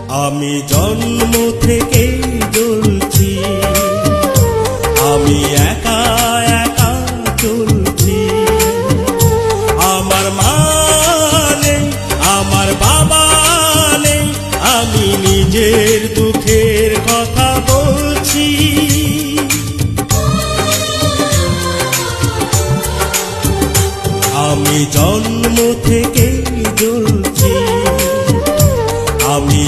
আমি জন্ম থেকে জ্বলছি, আমি একা একা চলছি। আমার মা নেই, আমার বাবা নেই, আমি নিজের দুঃখের কথা বলছি। আমি জন্ম থেকে জ্বলছি, আমি